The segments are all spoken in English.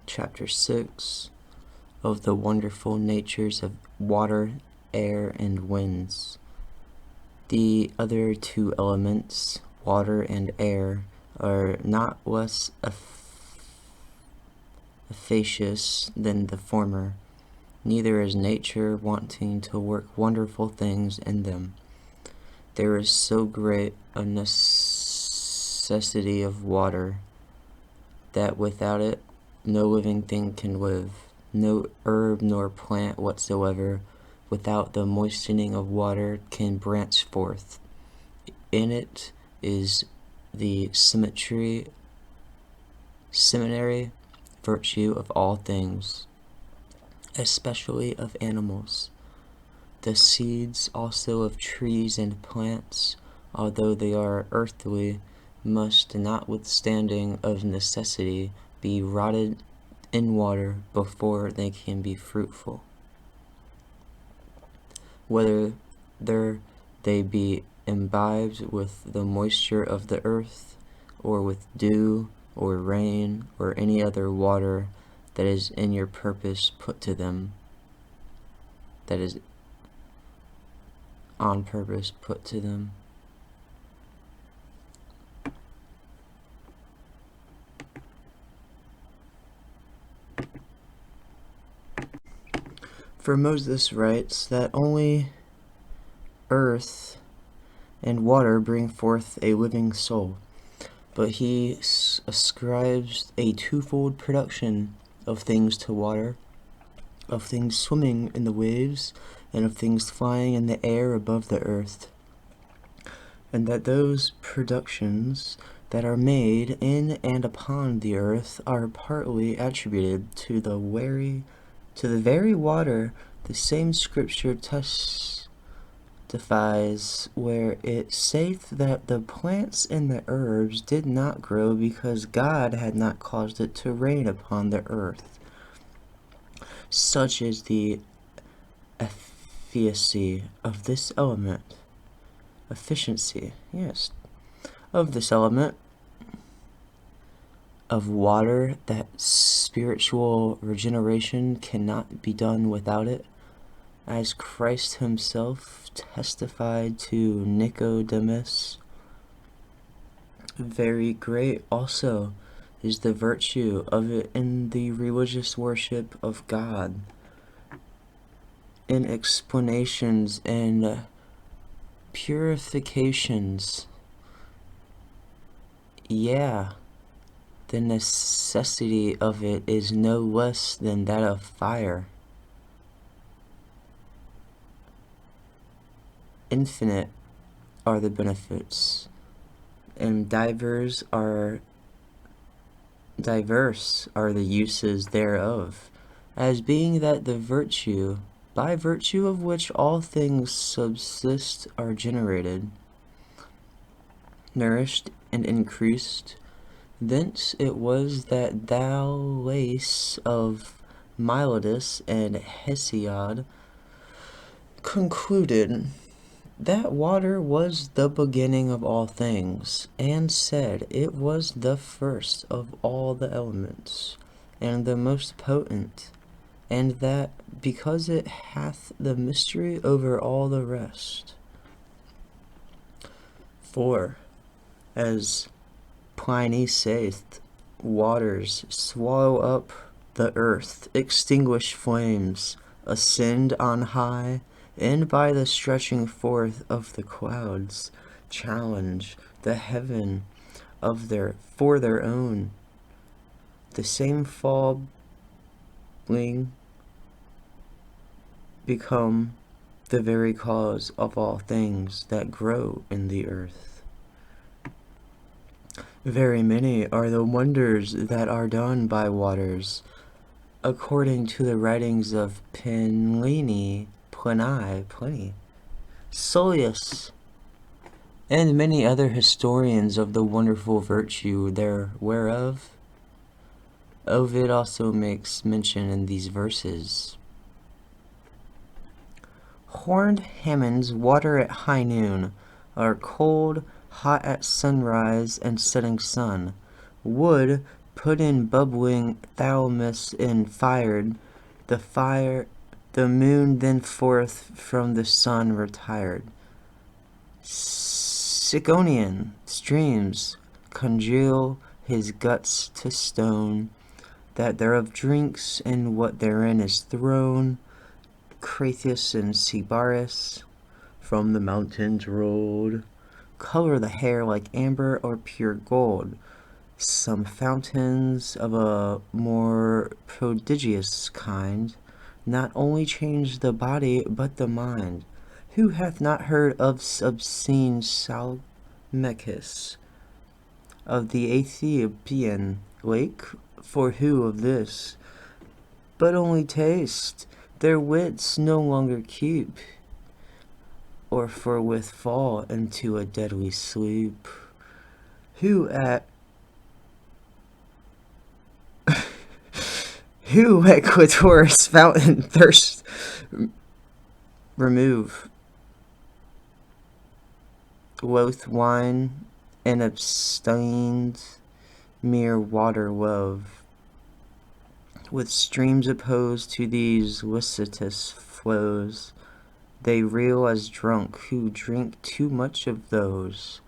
Chapter 6 of the wonderful natures of water, air, and winds. The other two elements, water and air, are not less efficacious than the former, neither is nature wanting to work wonderful things in them. There is so great a necessity of water that without it no living thing can live, no herb nor plant whatsoever without the moistening of water can branch forth. In it is the seminary virtue of all things, especially of animals. The seeds also of trees and plants, although they are earthly, must, notwithstanding of necessity, be rotted in water before they can be fruitful. Whether they be imbibed with the moisture of the earth, or with dew, or rain, or any other water that is in your purpose put to them, that is on purpose put to them. For Moses writes that only earth and water bring forth a living soul, but he ascribes a twofold production of things to water, of things swimming in the waves, and of things flying in the air above the earth, and that those productions that are made in and upon the earth are partly attributed to the very water. The same scripture testifies where it saith that the plants and the herbs did not grow because God had not caused it to rain upon the earth. Such is the efficacy of this element. Of this element of water, that spiritual regeneration cannot be done without it, as Christ himself testified to Nicodemus. Very great also is the virtue of it in the religious worship of God, in explanations and purifications. The necessity of it is no less than that of fire. Infinite are the benefits, and diverse are the uses thereof, as being that the virtue, by virtue of which all things subsist, are generated, nourished, and increased. Thence it was that Thales of Miletus and Hesiod concluded that water was the beginning of all things, and said it was the first of all the elements, and the most potent, and that because it hath the mystery over all the rest. For, as Pliny saith, waters swallow up the earth, extinguish flames, ascend on high, and by the stretching forth of the clouds challenge the heaven for their own. The same falling become the very cause of all things that grow in the earth. Very many are the wonders that are done by waters, according to the writings of Pliny, Solius, and many other historians of the wonderful virtue there whereof. Ovid also makes mention in these verses. Horned Hammonds water at high noon, are cold, hot at sunrise and setting sun. Wood put in bubbling thalamus and fired the fire. The moon then forth from the sun retired. Ciconian streams congeal his guts to stone, that thereof drinks, and what therein is thrown. Crathius and Sybaris from the mountains rolled, color the hair like amber or pure gold. Some fountains of a more prodigious kind not only change the body but the mind. Who hath not heard of obscene Salmachus, of the Ethiopian lake? For who of this but only taste, their wits no longer keep, or forthwith fall into a deadly sleep? Who at Clitoris fountain thirst remove, loath wine, and abstains mere water love, with streams opposed to these licitous flows, they reel as drunk who drink too much of those.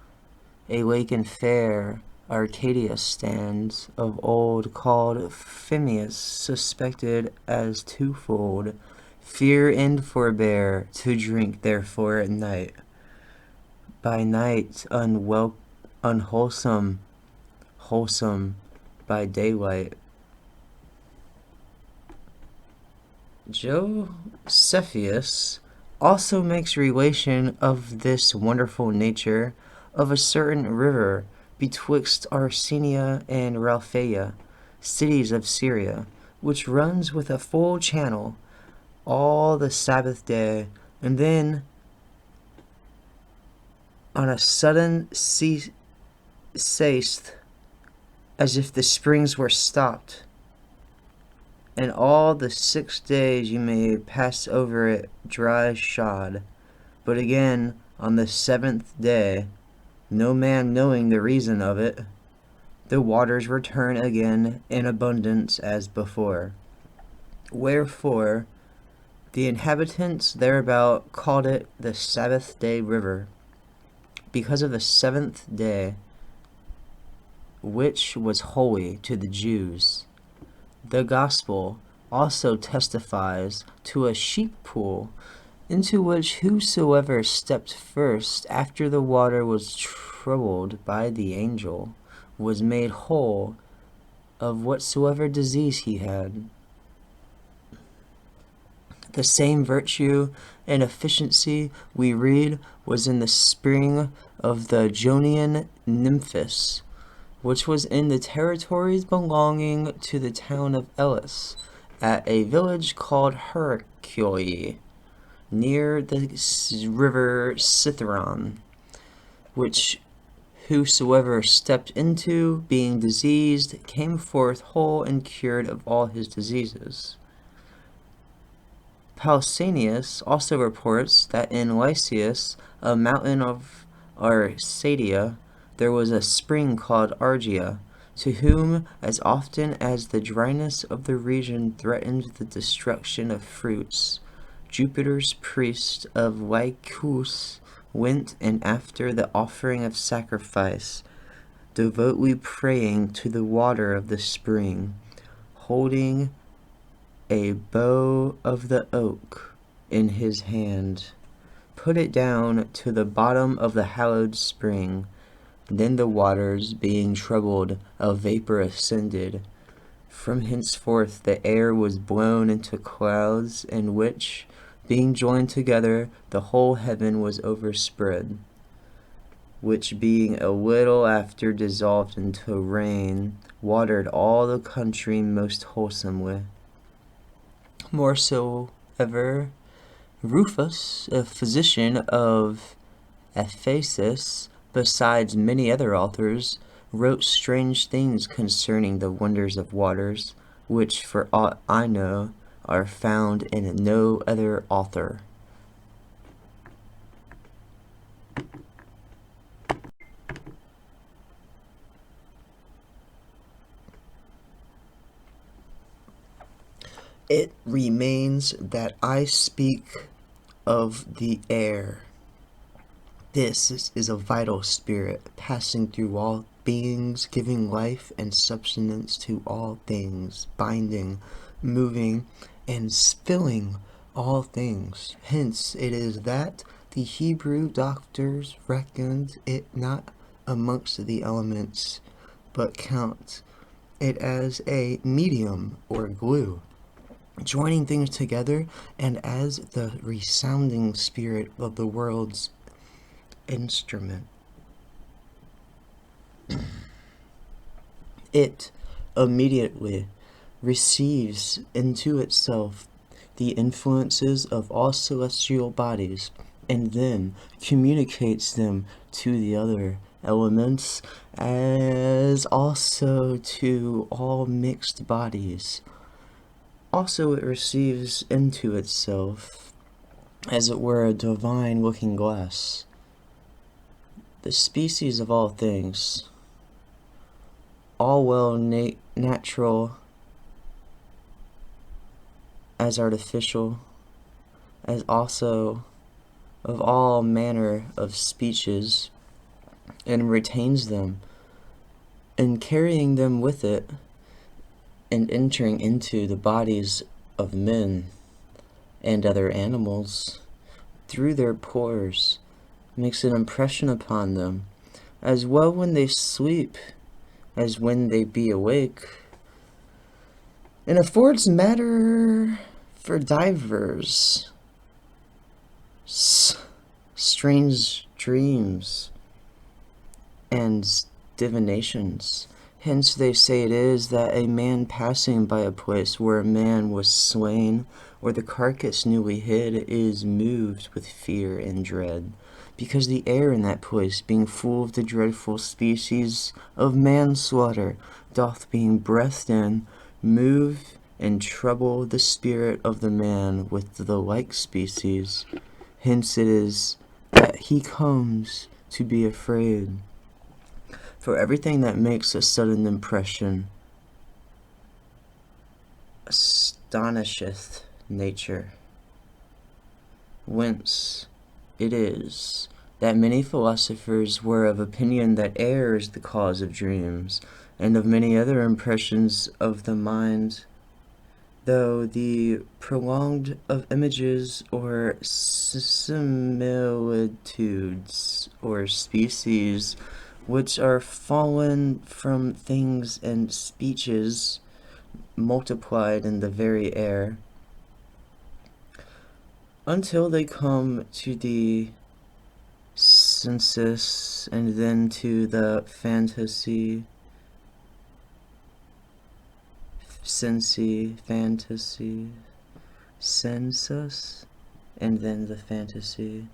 A lake in fair Arcadia stands, of old called Phemius, suspected as twofold, fear and forbear to drink therefore at night. By night unwholesome, wholesome by daylight. Josephus also makes relation of this wonderful nature of a certain river betwixt Arsenia and Ralphaea, cities of Syria, which runs with a full channel all the Sabbath day, and then on a sudden ceaseth, as if the springs were stopped, and all the 6 days you may pass over it dry shod. But again, on the 7th day, no man knowing the reason of it, the waters return again in abundance as before. Wherefore, the inhabitants thereabout called it the Sabbath day river, because of the 7th day, which was holy to the Jews. The Gospel also testifies to a sheep pool, into which whosoever stepped first after the water was troubled by the angel was made whole of whatsoever disease he had. The same virtue and efficiency, we read, was in the spring of the Jonian Nymphus, which was in the territories belonging to the town of Elis, at a village called Heraclea, near the river Cithron, which whosoever stepped into, being diseased, came forth whole and cured of all his diseases. Pausanias also reports that in Lycius, a mountain of Arcadia, there was a spring called Argia, to whom, as often as the dryness of the region threatened the destruction of fruits, Jupiter's priest of Lycus went, and after the offering of sacrifice, devoutly praying to the water of the spring, holding a bough of the oak in his hand, put it down to the bottom of the hallowed spring. Then the waters, being troubled, a vapor ascended. From henceforth the air was blown into clouds, in which, being joined together, the whole heaven was overspread, which being a little after dissolved into rain, watered all the country most wholesomely. Moreover, Rufus, a physician of Ephesus, besides many other authors, wrote strange things concerning the wonders of waters, which, for aught I know, are found in no other author. It remains that I speak of the air. This is a vital spirit, passing through all beings, giving life and substance to all things, binding, moving, and filling all things. Hence it is that the Hebrew doctors reckoned it not amongst the elements, but count it as a medium or glue, joining things together, and as the resounding spirit of the world's instrument. It immediately receives into itself the influences of all celestial bodies, and then communicates them to the other elements, as also to all mixed bodies. Also, it receives into itself, as it were, a divine looking glass, the species of all things, all well natural as artificial, as also of all manner of speeches, and retains them, and carrying them with it, and entering into the bodies of men and other animals through their pores, makes an impression upon them, as well when they sleep as when they be awake, and affords matter for divers strange dreams and divinations. Hence they say it is that a man passing by a place where a man was slain, or the carcass newly hid, is moved with fear and dread, because the air in that place, being full of the dreadful species of manslaughter, doth, being breathed in, move and trouble the spirit of the man with the like species. Hence it is that he comes to be afraid. For everything that makes a sudden impression astonisheth nature. Whence it is that many philosophers were of opinion that air is the cause of dreams, and of many other impressions of the mind, though the prolonged of images or similitudes or species which are fallen from things and speeches multiplied in the very air, until they come to the sensus, and then to the fantasy, sensus, and then the fantasy,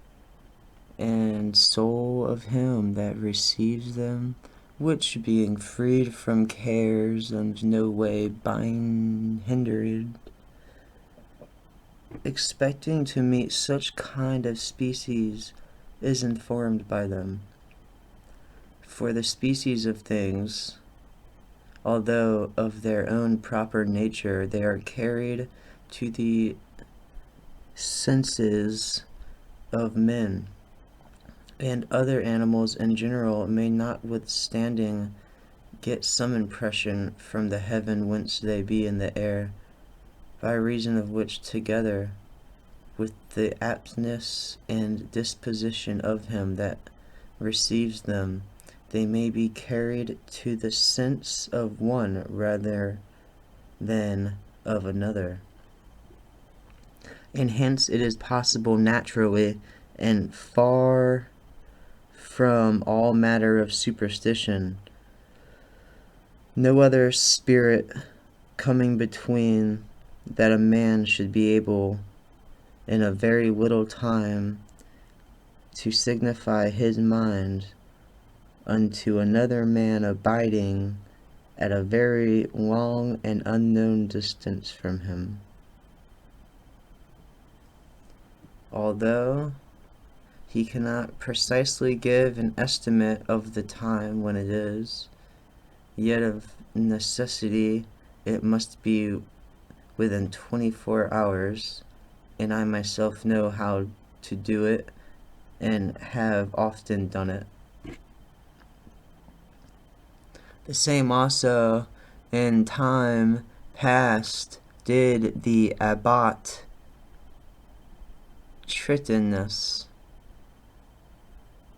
and soul of him that receives them, which being freed from cares and no way hindered, expecting to meet such kind of species, is informed by them. For the species of things, although of their own proper nature, they are carried to the senses of men, and other animals in general may notwithstanding get some impression from the heaven whence they be in the air, by reason of which, together with the aptness and disposition of him that receives them, they may be carried to the sense of one rather than of another. And hence it is possible naturally, and far from all matter of superstition, no other spirit coming between, that a man should be able in a very little time to signify his mind unto another man abiding at a very long and unknown distance from him. Although he cannot precisely give an estimate of the time when it is, yet of necessity it must be within 24 hours, and I myself know how to do it and have often done it. The same also in time past did the Abbot Tritonus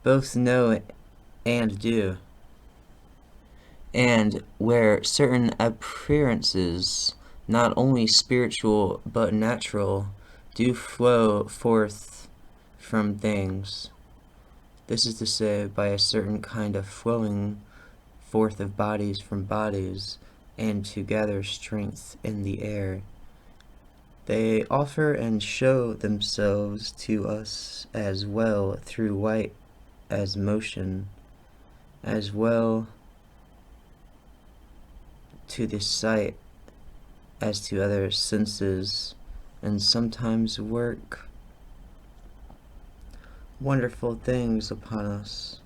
both know and do, and where certain appearances, not only spiritual but natural, do flow forth from things. This is to say, by a certain kind of flowing forth of bodies from bodies, and to gather strength in the air. They offer and show themselves to us as well through light as motion, as well to the sight as to other senses, and sometimes work wonderful things upon us,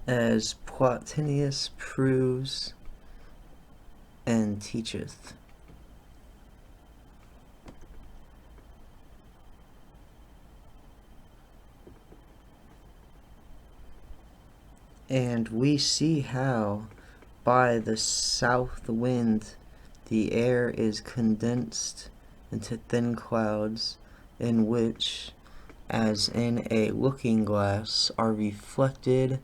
as Plotinus proves and teacheth. And we see how, by the south wind, the air is condensed into thin clouds, in which, as in a looking glass, are reflected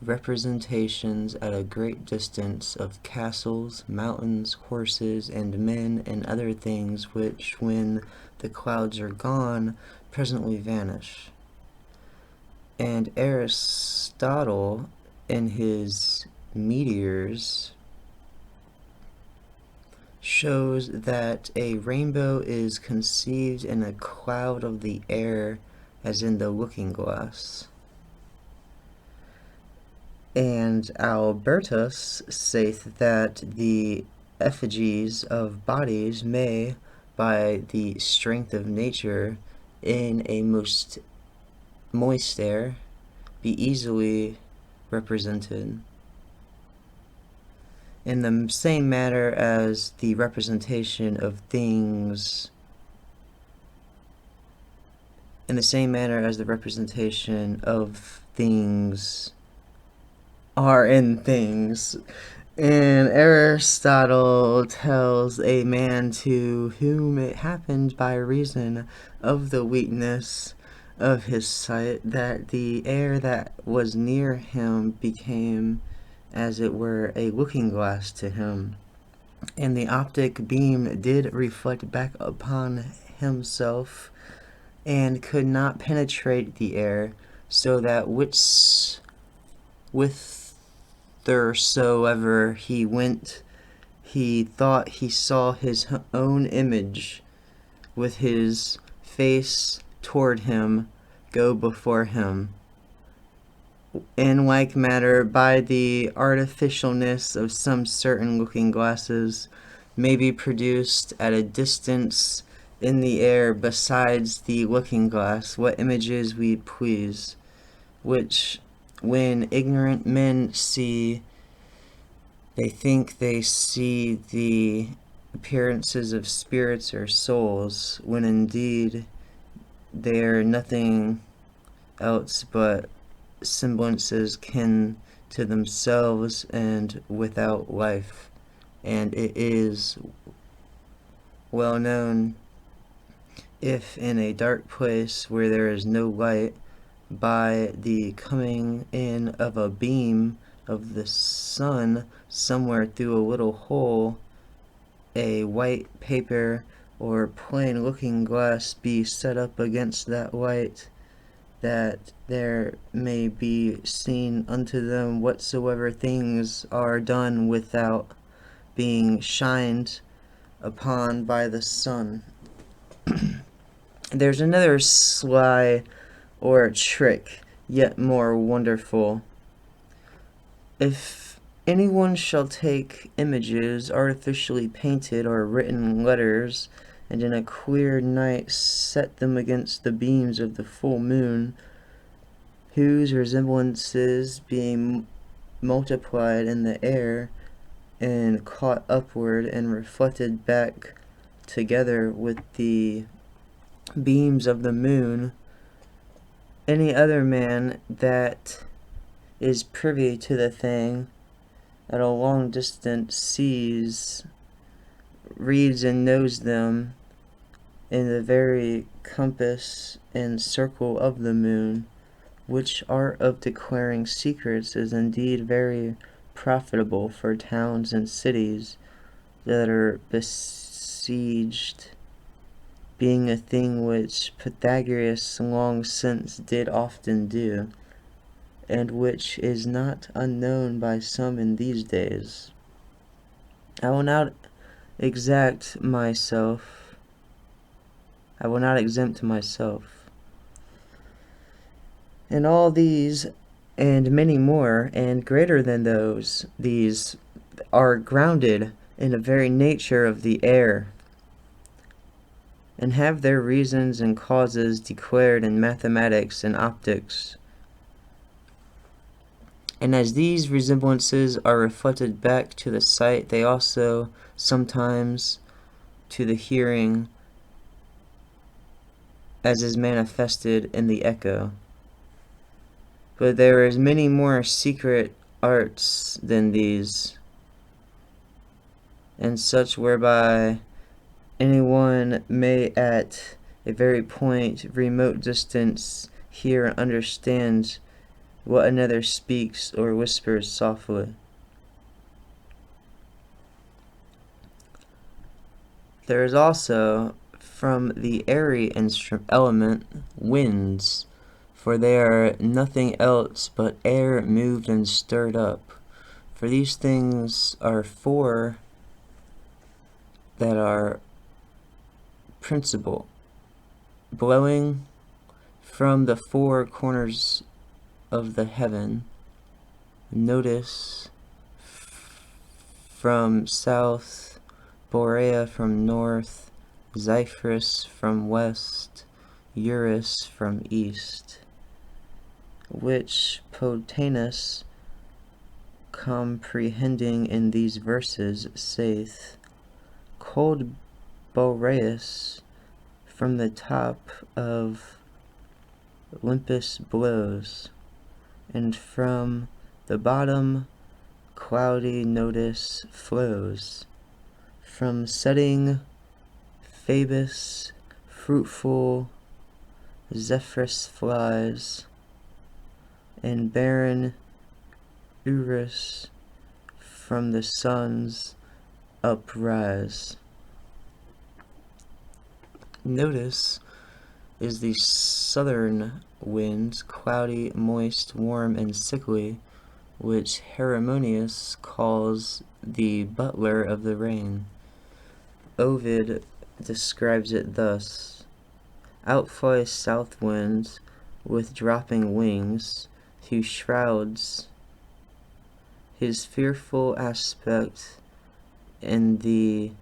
representations at a great distance of castles, mountains, horses, and men, and other things which, when the clouds are gone, presently vanish. And Aristotle, in his Meteors, shows that a rainbow is conceived in a cloud of the air, as in the looking glass. And Albertus saith that the effigies of bodies may, by the strength of nature, in a most moist air, be easily represented, in the same manner as the representation of things, in the same manner as the representation of things are in things. And Aristotle tells a man to whom it happened by reason of the weakness of his sight that the air that was near him became, as it were, a looking glass to him, and the optic beam did reflect back upon himself, and could not penetrate the air, so that whithersoever he went, he thought he saw his own image, with his face toward him, go before him. In like manner, by the artificialness of some certain looking glasses, may be produced at a distance in the air besides the looking glass what images we please, which, when ignorant men see, they think they see the appearances of spirits or souls, when indeed they are nothing else but semblances kin to themselves and without life. And it is well known, if in a dark place where there is no light, by the coming in of a beam of the sun somewhere through a little hole, a white paper or plain looking glass be set up against that light, that there may be seen unto them whatsoever things are done without being shined upon by the sun. There's another sly or trick, yet more wonderful. If anyone shall take images artificially painted or written letters, and in a clear night set them against the beams of the full moon, whose resemblances being multiplied in the air, and caught upward and reflected back together with the beams of the moon, any other man that is privy to the thing at a long distance sees, reads, and knows them in the very compass and circle of the moon, which art of declaring secrets is indeed very profitable for towns and cities that are besieged, being a thing which Pythagoras long since did often do, and which is not unknown by some in these days. I will not exempt myself. And all these, and many more, and greater than these are grounded in the very nature of the air, and have their reasons and causes declared in mathematics and optics. And as these resemblances are reflected back to the sight, they also sometimes to the hearing, as is manifested in the echo. But there is many more secret arts than these, and such whereby anyone may at a very remote distance hear and understand what another speaks or whispers softly. There is also from the airy element winds, for they are nothing else but air moved and stirred up. For these things are four that are principal, blowing from the four corners of the heaven. Notice from south, Borea from north, Zephyrus from west, Eurus from east, which Plotinus, comprehending in these verses, saith, cold Boreas from the top of Olympus blows, and from the bottom cloudy Notus flows. From setting Phoebus fruitful Zephyrus flies, and barren Eurus from the sun's uprise. Notus is the southern wind, cloudy, moist, warm, and sickly, which Harmonius calls the butler of the rain. Ovid describes it thus: outfly south winds with dropping wings, who shrouds his fearful aspect in the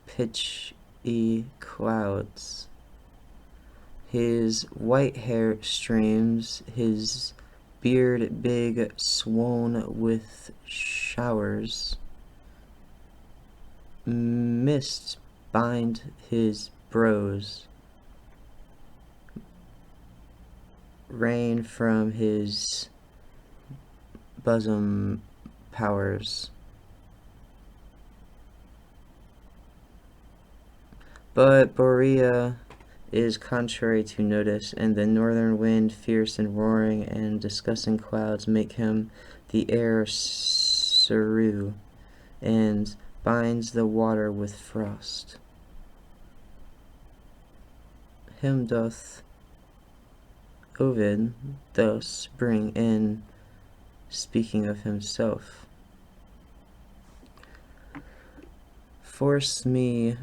pitchy clouds. His white hair streams, his beard big swoln with showers. Mists bind his brows, rain from his bosom powers. But Borea is contrary to Notus, and the northern wind, fierce and roaring and disgusting clouds, make him the air serew, and binds the water with frost. Him doth Ovid thus bring in, speaking of himself. Force me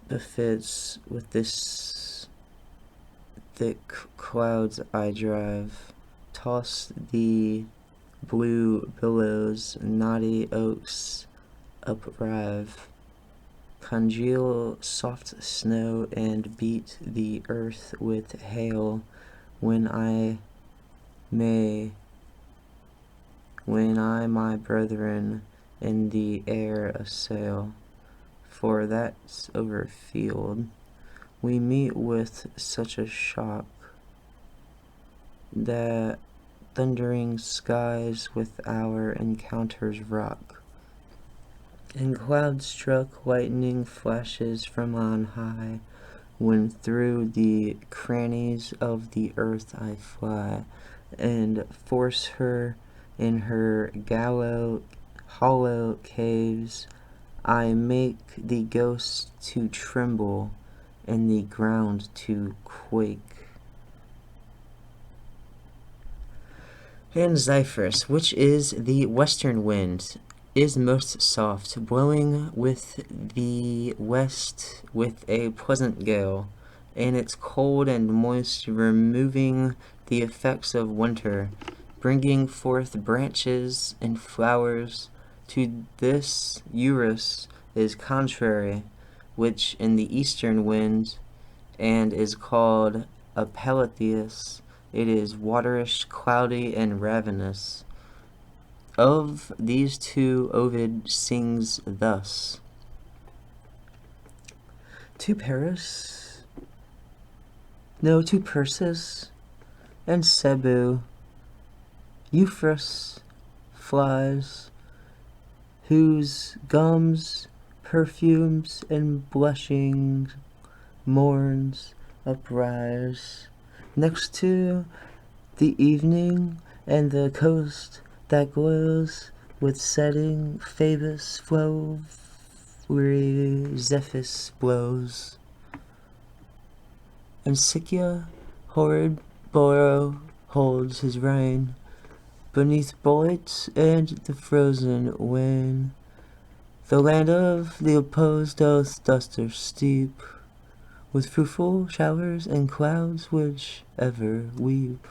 befits with this thick clouds I drive, toss the blue billows, knotty oaks uprive, congeal soft snow, and beat the earth with hail, when I my brethren in the air assail, for that's over field. We meet with such a shock that thundering skies with our encounters rock, and cloud-struck lightning flashes from on high, when through the crannies of the earth I fly, and force her in her hollow caves. I make the ghosts to tremble, and the ground to quake. And Zephyrus, which is the western wind, is most soft, blowing with the west with a pleasant gale, and it's cold and moist, removing the effects of winter, bringing forth branches and flowers. To this Eurus is contrary, which in the eastern wind, and is called Apelletheus. It is waterish, cloudy, and ravenous. Of these two Ovid sings thus: to Persis and Cebu, Euphrates flies, whose gums, perfumes, and blushing morns uprise, next to the evening and the coast that glows with setting Phoebus flowery Zephyrs blows. And Scythia horrid Boro holds his reign beneath bullets and the frozen wane. The land of the opposed dust are steep, with fruitful showers and clouds which ever weep.